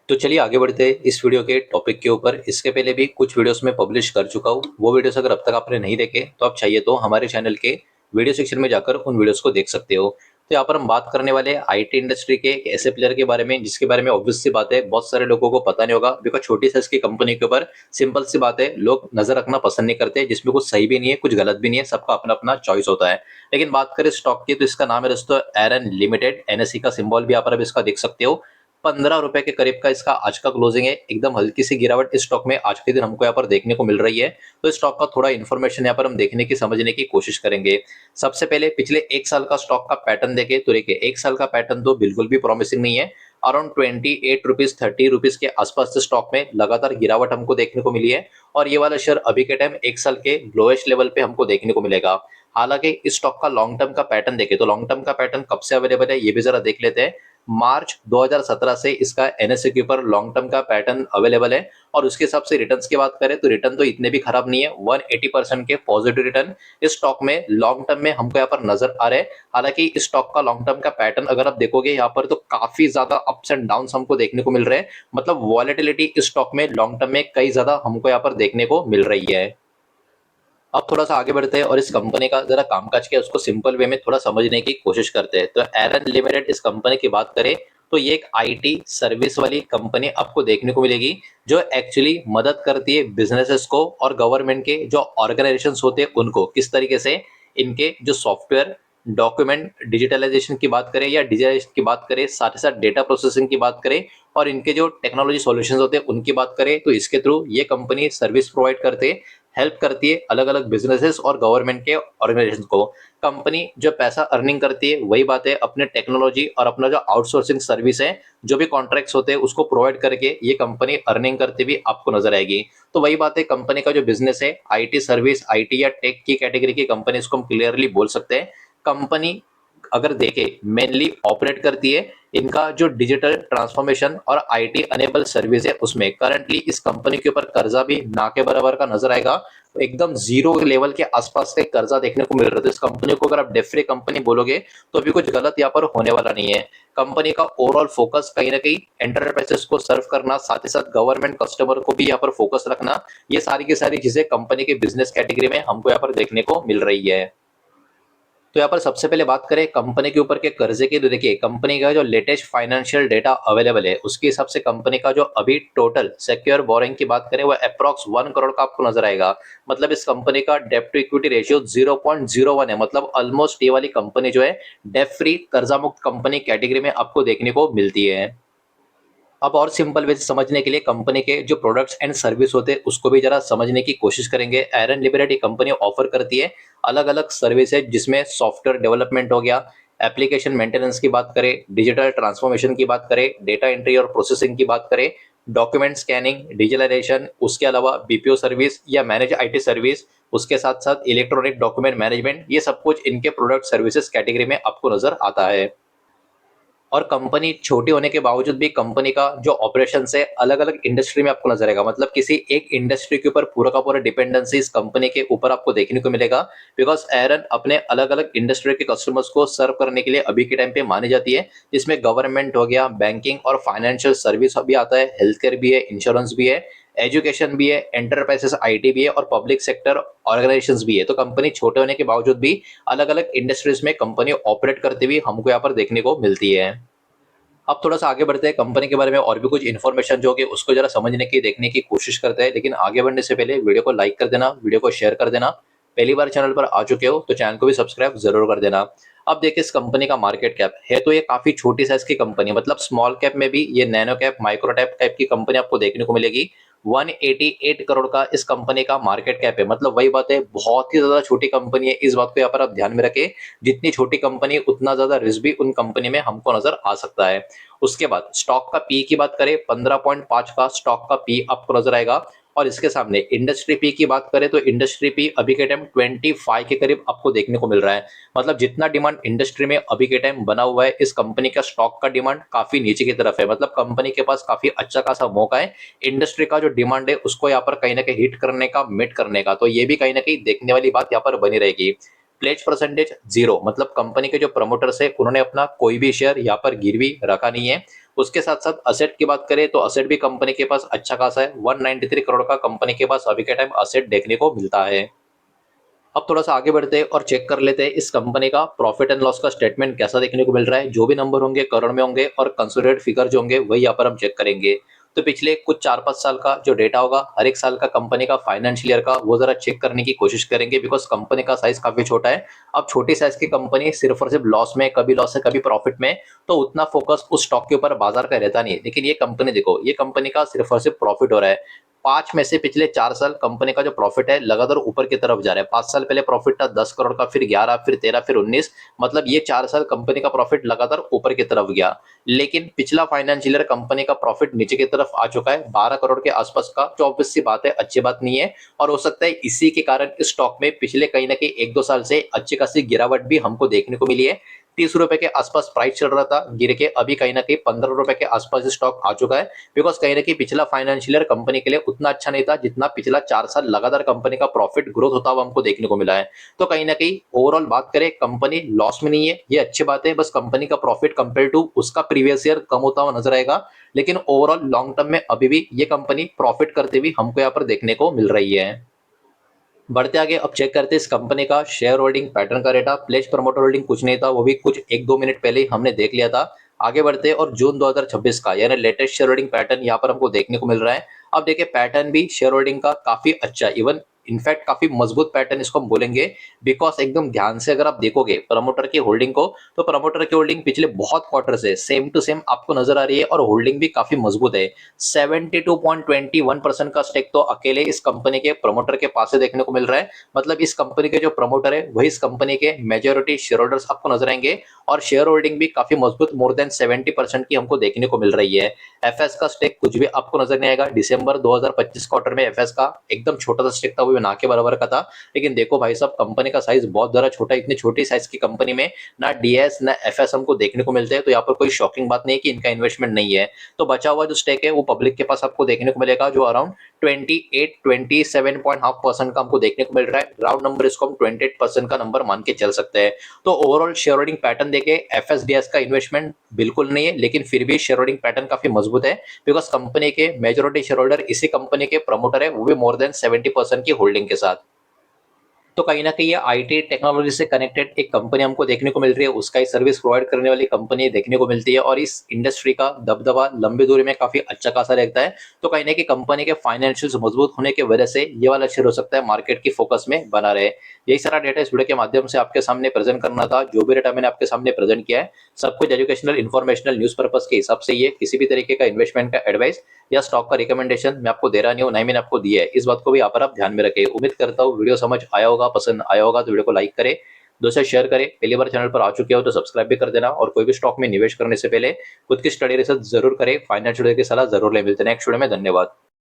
तो चलिए आगे बढ़ते हैं इस वीडियो के टॉपिक के ऊपर। इसके पहले भी कुछ वीडियोस में पब्लिश कर चुका हूँ, वो वीडियोस अगर अब तक आपने नहीं देखे तो आप चाहिए तो हमारे चैनल के वीडियो सेक्शन में जाकर उन वीडियोस को देख सकते हो। तो यहाँ पर हम बात करने वाले हैं आईटी इंडस्ट्री के एक ऐसे प्लेयर के बारे में जिसके बारे में ऑब्वियस सी बात है बहुत सारे लोगों को पता नहीं होगा, बिकॉज छोटी साइज की कंपनी के ऊपर सिंपल सी बात है लोग नजर रखना पसंद नहीं करते, जिसमें कुछ सही भी नहीं है कुछ गलत भी नहीं है, सबका अपना अपना चॉइस होता है। लेकिन बात करें स्टॉक की तो इसका नाम है दोस्तों एरन लिमिटेड। एनएसई का सिंबल भी यहाँ पर अब इसका देख सकते हो। 15 रुपए के करीब का इसका आज का क्लोजिंग है। एकदम हल्की सी गिरावट इस स्टॉक में आज के दिन हमको यहाँ पर देखने को मिल रही है। तो इस स्टॉक का थोड़ा इन्फॉर्मेशन यहाँ पर हम देखने की समझने की कोशिश करेंगे। सबसे पहले पिछले एक साल का स्टॉक का पैटर्न देखें तो देखिए एक साल का पैटर्न तो बिल्कुल भी प्रॉमिसिंग नहीं है। अराउंड 28 रुपीज 30 रुपीज के आसपास से स्टॉक में लगातार गिरावट हमको देखने को मिली है। और ये वाला शेयर अभी के टाइम एक साल के लोएस्ट लेवल पे हमको देखने को मिलेगा। हालांकि इस स्टॉक का लॉन्ग टर्म का पैटर्न देखें तो लॉन्ग टर्म का पैटर्न कब से अवेलेबल है ये भी जरा देख लेते हैं। मार्च 2017 से इसका एनएसए के ऊपर लॉन्ग टर्म का पैटर्न अवेलेबल है। और उसके हिसाब से रिटर्न्स की बात करें तो रिटर्न तो इतने भी खराब नहीं है, 180% के पॉजिटिव रिटर्न इस स्टॉक में लॉन्ग टर्म में हमको यहाँ पर नजर आ रहे हैं। हालांकि इस स्टॉक का लॉन्ग टर्म का पैटर्न अगर आप देखोगे यहाँ पर तो काफी ज्यादा अप्स एंड डाउन हमको देखने को मिल रहे हैं। मतलब वॉलेटिलिटी इस स्टॉक में लॉन्ग टर्म में कई ज्यादा हमको यहाँ पर देखने को मिल रही है। अब थोड़ा सा आगे बढ़ते हैं और इस कंपनी का जरा कामकाज क्या है उसको सिंपल वे में थोड़ा समझने की कोशिश करते हैं। तो एरन लिमिटेड इस कंपनी की बात करें तो ये एक आईटी सर्विस वाली कंपनी आपको देखने को मिलेगी, जो एक्चुअली मदद करती है बिजनेसेस को और गवर्नमेंट के जो ऑर्गेनाइजेशंस होते हैं उनको किस तरीके से इनके जो सॉफ्टवेयर डॉक्यूमेंट डिजिटलाइजेशन की बात करें या डिजिटलाइजेशन की बात करें, साथ ही साथ डेटा प्रोसेसिंग की बात करें और इनके जो टेक्नोलॉजी सॉल्यूशंस होते हैं उनकी बात करें, तो इसके थ्रू ये कंपनी सर्विस प्रोवाइड करते हैं, हेल्प करती है अलग अलग बिजनेसेस और गवर्नमेंट के ऑर्गेनाइजेशन को। कंपनी जो पैसा अर्निंग करती है वही बात है अपने टेक्नोलॉजी और अपना जो आउटसोर्सिंग सर्विस है, जो भी कॉन्ट्रैक्ट्स होते हैं उसको प्रोवाइड करके ये कंपनी अर्निंग करती हुई आपको नजर आएगी। तो वही बात है कंपनी का जो बिजनेस है आईटी सर्विस आईटी या टेक की कैटेगरी की कंपनी इसको हम क्लियरली बोल सकते हैं। कंपनी अगर देखे मेनली ऑपरेट करती है इनका जो डिजिटल ट्रांसफॉर्मेशन और आईटी अनेबल सर्विस है उसमें। करंटली इस कंपनी के ऊपर कर्जा भी ना के बराबर का नजर आएगा, तो एकदम जीरो लेवल के आसपास का कर्जा देखने को मिल रहा है। तो इस कंपनी को अगर आप डेट फ्री कंपनी बोलोगे तो भी कुछ गलत यहाँ पर होने वाला नहीं है। कंपनी का ओवरऑल फोकस कहीं ना कहीं एंटरप्राइजेस को सर्व करना, साथ ही साथ गवर्नमेंट कस्टमर को भी यहाँ पर फोकस रखना, ये सारी की सारी चीजें कंपनी के बिजनेस कैटेगरी में हमको यहाँ पर देखने को मिल रही है। तो यहाँ पर सबसे पहले बात करें कंपनी के ऊपर के कर्जे की, तो देखिए कंपनी का जो लेटेस्ट फाइनेंशियल डेटा अवेलेबल है उसके हिसाब से कंपनी का जो अभी टोटल सिक्योर बोरिंग की बात करें वो अप्रॉक्स 1 करोड़ का आपको नजर आएगा। मतलब इस कंपनी का डेप्ट टू इक्विटी रेशियो 0.01 है। मतलब ऑलमोस्ट ये वाली कंपनी जो है डेप फ्री कर्जा मुक्त कंपनी कैटेगरी में आपको देखने को मिलती है। अब और सिंपल वे से समझने के लिए कंपनी के जो प्रोडक्ट्स एंड सर्विस होते हैं उसको भी जरा समझने की कोशिश करेंगे। एरन लिबरेटी कंपनी ऑफर करती है अलग अलग सर्विस है, जिसमें सॉफ्टवेयर डेवलपमेंट हो गया, एप्लीकेशन मेंटेनेंस की बात करें, डिजिटल ट्रांसफॉर्मेशन की बात करें, डेटा एंट्री और प्रोसेसिंग की बात करें, डॉक्यूमेंट स्कैनिंग डिजिटलाइजेशन, उसके अलावा बीपीओ सर्विस या मैनेज आईटी सर्विस, उसके साथ साथ इलेक्ट्रॉनिक डॉक्यूमेंट मैनेजमेंट, ये सब कुछ इनके प्रोडक्ट सर्विसेज कैटेगरी में आपको नजर आता है। और कंपनी छोटी होने के बावजूद भी कंपनी का जो ऑपरेशन है अलग अलग इंडस्ट्री में आपको नजर आएगा। मतलब किसी एक इंडस्ट्री के ऊपर पूरा का पूरा डिपेंडेंसी इस कंपनी के ऊपर आपको देखने को मिलेगा, बिकॉज एरन अपने अलग अलग इंडस्ट्री के कस्टमर्स को सर्व करने के लिए अभी के टाइम पे मानी जाती है, जिसमें गवर्नमेंट हो गया, बैंकिंग और फाइनेंशियल सर्विस भी आता है, हेल्थ केयर भी है, इंश्योरेंस भी है, एजुकेशन भी है, एंटरप्राइजेस आईटी भी है और पब्लिक सेक्टर ऑर्गेनाइजेशंस भी है। तो कंपनी छोटे होने के बावजूद भी अलग अलग इंडस्ट्रीज में कंपनी ऑपरेट करते हुए हमको यहाँ पर देखने को मिलती है। अब थोड़ा सा आगे बढ़ते हैं कंपनी के बारे में और भी कुछ इन्फॉर्मेशन जो कि उसको जरा समझने की देखने की कोशिश करते हैं। लेकिन आगे बढ़ने से पहले वीडियो को लाइक कर देना, वीडियो को शेयर कर देना। पहली बार चैनल पर आ चुके हो तो चैनल को भी सब्सक्राइब जरूर कर देना। अब देखिए इस कंपनी का मार्केट कैप है तो ये काफी छोटी साइज की कंपनी, मतलब स्मॉल कैप में भी ये nano cap micro cap type की कंपनी आपको देखने को मिलेगी। 188 करोड़ का इस कंपनी का मार्केट कैप है। मतलब वही बात है बहुत ही ज्यादा छोटी कंपनी है, इस बात को यहाँ पर आप ध्यान में रखें। जितनी छोटी कंपनी उतना ज्यादा रिस्क भी उन कंपनी में हमको नजर आ सकता है। उसके बाद स्टॉक का पी की बात करें 15.5 का स्टॉक का पी आपको नजर आएगा। और इसके सामने इंडस्ट्री पी की बात करें तो इंडस्ट्री पी अभी के टाइम 25 के करीब आपको देखने को मिल रहा है। मतलब जितना डिमांड इंडस्ट्री में अभी के टाइम बना हुआ है, इस कंपनी का स्टॉक का डिमांड काफी नीचे की तरफ है। मतलब कंपनी के पास काफी अच्छा खासा मौका है इंडस्ट्री का जो डिमांड है उसको यहाँ पर कहीं ना कहीं हिट करने का, मीट करने का। तो ये भी कहीं ना कहीं देखने वाली बात यहाँ पर बनी रहेगी। प्लेज परसेंटेज 0, मतलब कंपनी के जो प्रमोटर्स है उन्होंने अपना कोई भी शेयर यहाँ पर गिरवी रखा नहीं है। उसके साथ साथ असेट की बात करें तो असेट भी कंपनी के पास अच्छा खासा है, 193 करोड़ का कंपनी के पास अभी के टाइम असेट देखने को मिलता है। अब थोड़ा सा आगे बढ़ते हैं और चेक कर लेते हैं इस कंपनी का प्रॉफिट एंड लॉस का स्टेटमेंट कैसा देखने को मिल रहा है। जो भी नंबर होंगे करोड़ में होंगे और कंसोलिडेटेड फिगर जो होंगे वही यहाँ पर हम चेक करेंगे। तो पिछले कुछ 4-5 साल का जो डेटा होगा हर एक साल का कंपनी का फाइनेंशियल ईयर का वो जरा चेक करने की कोशिश करेंगे, बिकॉज कंपनी का साइज काफी छोटा है। अब छोटी साइज की कंपनी सिर्फ और सिर्फ लॉस में, कभी लॉस है कभी प्रॉफिट में, तो उतना फोकस उस स्टॉक के ऊपर बाजार का रहता नहीं है। लेकिन ये कंपनी देखो, ये कंपनी का सिर्फ और सिर्फ प्रॉफिट हो रहा है। 5 में से पिछले 4 साल कंपनी का जो प्रॉफिट है लगातार ऊपर की तरफ जा रहा है। 5 साल पहले प्रॉफिट था 10 करोड़ का, फिर 11, फिर 13, फिर 19, मतलब ये 4 साल कंपनी का प्रॉफिट लगातार ऊपर की तरफ गया। लेकिन पिछला फाइनेंशियल ईयर कंपनी का प्रॉफिट नीचे की तरफ आ चुका है 12 करोड़ के आसपास का, जो ऑब्वियस सी बात है अच्छी बात नहीं है। और हो सकता है इसी के कारण इस स्टॉक में पिछले कहीं ना कहीं 1-2 साल से अच्छी खासी गिरावट भी हमको देखने को मिली है। 30 रुपए के आसपास प्राइस चल रहा था, गिर के अभी कहीं ना कहीं 15 रुपए के आसपास स्टॉक आ चुका है। बिकॉज कहीं ना कहीं पिछला फाइनेंशियल ईयर कंपनी के लिए उतना अच्छा नहीं था जितना पिछला 4 साल लगातार कंपनी का प्रॉफिट ग्रोथ होता हुआ हमको देखने को मिला है। तो कहीं ना कहीं ओवरऑल बात करें, कंपनी लॉस में नहीं है, ये अच्छी बात है। बस कंपनी का प्रॉफिट कंपेयर टू उसका प्रीवियस ईयर कम होता हुआ नजर आएगा, लेकिन ओवरऑल लॉन्ग टर्म में अभी भी ये कंपनी प्रॉफिट करते हुए हमको यहाँ पर देखने को मिल रही है। बढ़ते आगे, अब चेक करते हैं इस कंपनी का शेयर होल्डिंग पैटर्न का डेटा। प्लेज प्रमोटर होल्डिंग कुछ नहीं था, वो भी कुछ 1-2 मिनट पहले ही हमने देख लिया था। आगे बढ़ते हैं और जून 2026 का यानी लेटेस्ट शेयर होल्डिंग पैटर्न यहाँ पर हमको देखने को मिल रहा है। अब देखिए पैटर्न भी शेयर होल्डिंग का काफी अच्छा, इवन इनफैक्ट काफी मजबूत पैटर्न इसको हम बोलेंगे। बिकॉज एकदम ध्यान से अगर आप देखोगे प्रमोटर की होल्डिंग को, तो प्रमोटर की होल्डिंग पिछले बहुत क्वार्टर से सेम टू सेम आपको नजर आ रही है और होल्डिंग भी काफी मजबूत है। 72.21% का स्टेक तो अकेले इस कंपनी के प्रमोटर के पास से देखने को मिल रहा है। मतलब इस कंपनी के जो प्रमोटर है वही इस कंपनी के मेजोरिटी शेयर होल्डर्स आपको नजर आएंगे। और शेयर होल्डिंग भी काफी मजबूत, मोर देन 70% की हमको देखने को मिल रही है। एफएस का स्टेक कुछ भी आपको नजर नहीं आएगा। दिसंबर 2025 क्वार्टर में एफएस का एकदम छोटा सा स्टेक था, वो भी ना के बराबर का था। लेकिन देखो भाई साहब, कंपनी का साइज बहुत ज्यादा छोटा है। इतनी छोटी साइज की कंपनी में ना डीएस ना एफएस हमको देखने को मिलते हैं, तो यहाँ पर कोई शॉकिंग बात नहीं है कि इनका इन्वेस्टमेंट नहीं है। तो बचा हुआ जो स्टेक है वो पब्लिक के पास आपको देखने को मिलेगा, जो अराउंड 27.5% का हमको देखने को मिल रहा है। राउंड नंबर इसको हम 28% का नंबर मान के चल सकते हैं। तो ओवरऑल शेयर होल्डिंग पैटर्न देखे एफएसडीएस का इन्वेस्टमेंट बिल्कुल नहीं है, लेकिन फिर भी शेयर होल्डिंग पैटर्न काफी मजबूत है। बिकॉज कंपनी के मेजोरिटी शेयर होल्डर इसी कंपनी के प्रमोटर है, वो भी मोर देन 70% की होल्डिंग के साथ। तो कहीं ना कहीं ये आईटी टेक्नोलॉजी से कनेक्टेड एक कंपनी हमको देखने को मिल रही है, उसका ही सर्विस प्रोवाइड करने वाली कंपनी देखने को मिलती है। और इस इंडस्ट्री का दबदबा लंबी दूरी में काफी अच्छा खासा रहता है। तो कहीं ना कहीं कंपनी के फाइनेंशियल्स मजबूत होने की वजह से ये वाला शेयर हो सकता है मार्केट की फोकस में बना रहे। यही सारा डेटा इस वीडियो के माध्यम से आपके सामने प्रेजेंट करना था। जो भी डेटा मैंने आपके सामने प्रेजेंट किया है सब कुछ एजुकेशनल इन्फॉर्मेशनल न्यूज पर्पज के हिसाब से, ये किसी भी तरीके का इन्वेस्टमेंट का एडवाइस या स्टॉक का रिकमेंडेशन मैं आपको दे रहा नहीं हूँ, ना ही मैंने आपको दिया है। इस बात को भी यहाँ पर आप ध्यान में रखें। उम्मीद करता हूँ वीडियो समझ आया होगा, पसंद आया होगा तो वीडियो को लाइक करें, दोस्तों शेयर करें। पहली बार चैनल पर आ चुके हो तो सब्सक्राइब भी कर देना। और कोई भी स्टॉक में निवेश करने से पहले खुद की स्टडी रिसर्च जरूर करें, फाइनेंशियल की सलाह जरूर ले। मिलते हैं नेक्स्ट वीडियो में, धन्यवाद।